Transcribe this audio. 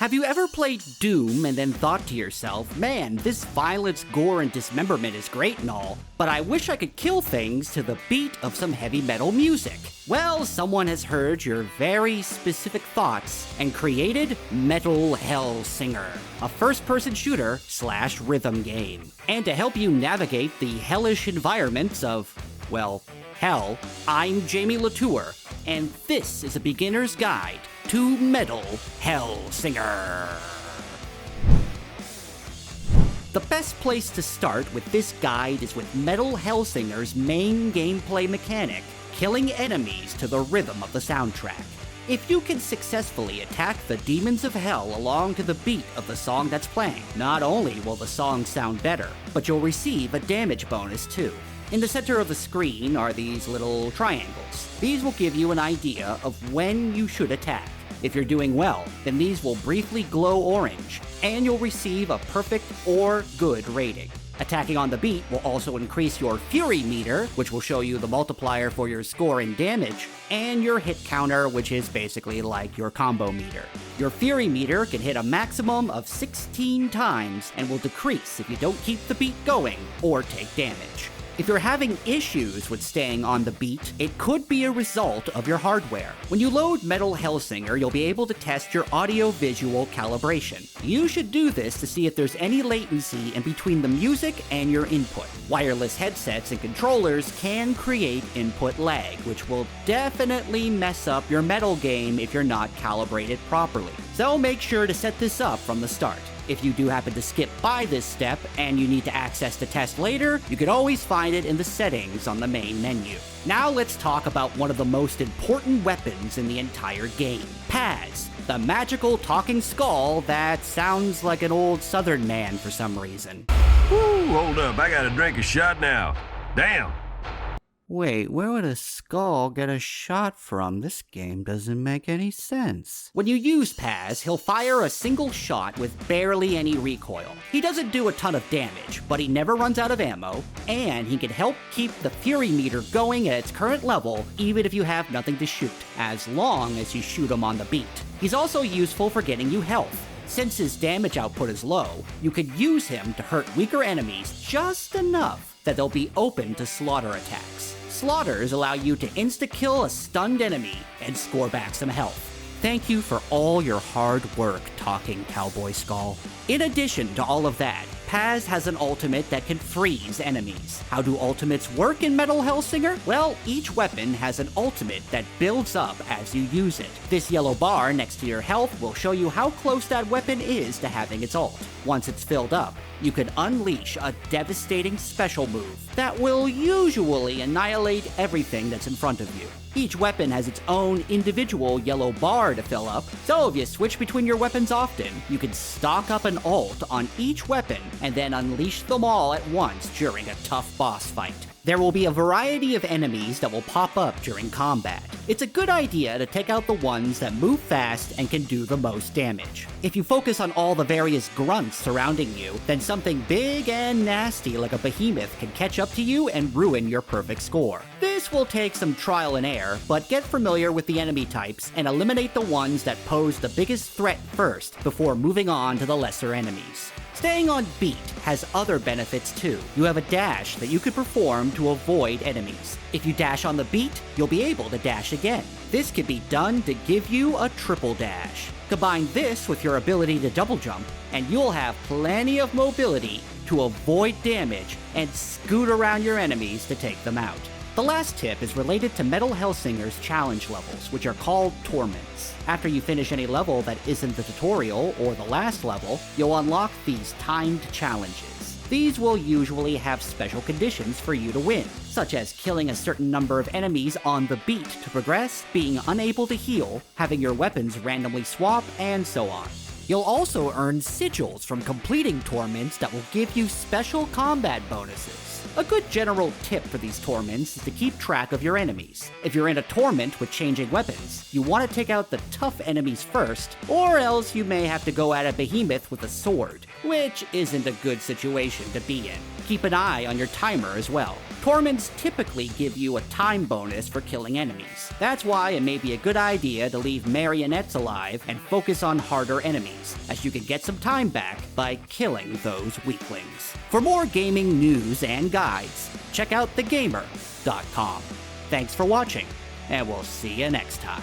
Have you ever played Doom and then thought to yourself, man, this violence, gore, and dismemberment is great and all, but I wish I could kill things to the beat of some heavy metal music? Well, someone has heard your very specific thoughts and created Metal Hellsinger, a first-person shooter / rhythm game. And to help you navigate the hellish environments of, well, hell, I'm Jamie Latour, and this is a beginner's guide to Metal Hellsinger. The best place to start with this guide is with Metal Hellsinger's main gameplay mechanic, killing enemies to the rhythm of the soundtrack. If you can successfully attack the demons of hell along to the beat of the song that's playing, not only will the song sound better, but you'll receive a damage bonus too. In the center of the screen are these little triangles. These will give you an idea of when you should attack. If you're doing well, then these will briefly glow orange, and you'll receive a perfect or good rating. Attacking on the beat will also increase your Fury meter, which will show you the multiplier for your score and damage, and your hit counter, which is basically like your combo meter. Your Fury meter can hit a maximum of 16 times and will decrease if you don't keep the beat going or take damage. If you're having issues with staying on the beat, it could be a result of your hardware. When you load Metal Hellsinger, you'll be able to test your audio-visual calibration. You should do this to see if there's any latency in between the music and your input. Wireless headsets and controllers can create input lag, which will definitely mess up your metal game if you're not calibrated properly. So make sure to set this up from the start. If you do happen to skip by this step and you need to access the test later, you can always find it in the settings on the main menu. Now let's talk about one of the most important weapons in the entire game, Paz, the magical talking skull that sounds like an old southern man for some reason. Woo, hold up, I gotta drink a shot now. Damn. Wait, where would a skull get a shot from? This game doesn't make any sense. When you use Paz, he'll fire a single shot with barely any recoil. He doesn't do a ton of damage, but he never runs out of ammo, and he can help keep the Fury meter going at its current level even if you have nothing to shoot, as long as you shoot him on the beat. He's also useful for getting you health. Since his damage output is low, you could use him to hurt weaker enemies just enough that they'll be open to slaughter attacks. Slaughters allow you to insta-kill a stunned enemy and score back some health. Thank you for all your hard work, Talking Cowboy Skull. In addition to all of that, Paz has an ultimate that can freeze enemies. How do ultimates work in Metal Hellsinger? Well, each weapon has an ultimate that builds up as you use it. This yellow bar next to your health will show you how close that weapon is to having its ult. Once it's filled up, you can unleash a devastating special move that will usually annihilate everything that's in front of you. Each weapon has its own individual yellow bar to fill up, so if you switch between your weapons often, you can stock up an ult on each weapon and then unleash them all at once during a tough boss fight. There will be a variety of enemies that will pop up during combat. It's a good idea to take out the ones that move fast and can do the most damage. If you focus on all the various grunts surrounding you, then something big and nasty like a behemoth can catch up to you and ruin your perfect score. This will take some trial and error, but get familiar with the enemy types and eliminate the ones that pose the biggest threat first before moving on to the lesser enemies. Staying on beat has other benefits too. You have a dash that you could perform to avoid enemies. If you dash on the beat, you'll be able to dash again. This can be done to give you a triple dash. Combine this with your ability to double jump, and you'll have plenty of mobility to avoid damage and scoot around your enemies to take them out. The last tip is related to Metal Hellsinger's challenge levels, which are called Torments. After you finish any level that isn't the tutorial or the last level, you'll unlock these timed challenges. These will usually have special conditions for you to win, such as killing a certain number of enemies on the beat to progress, being unable to heal, having your weapons randomly swap, and so on. You'll also earn sigils from completing Torments that will give you special combat bonuses. A good general tip for these Torments is to keep track of your enemies. If you're in a Torment with changing weapons, you want to take out the tough enemies first, or else you may have to go at a behemoth with a sword, which isn't a good situation to be in. Keep an eye on your timer as well. Torments typically give you a time bonus for killing enemies. That's why it may be a good idea to leave marionettes alive and focus on harder enemies, as you can get some time back by killing those weaklings. For more gaming news and guides, check out thegamer.com. Thanks for watching, and we'll see you next time.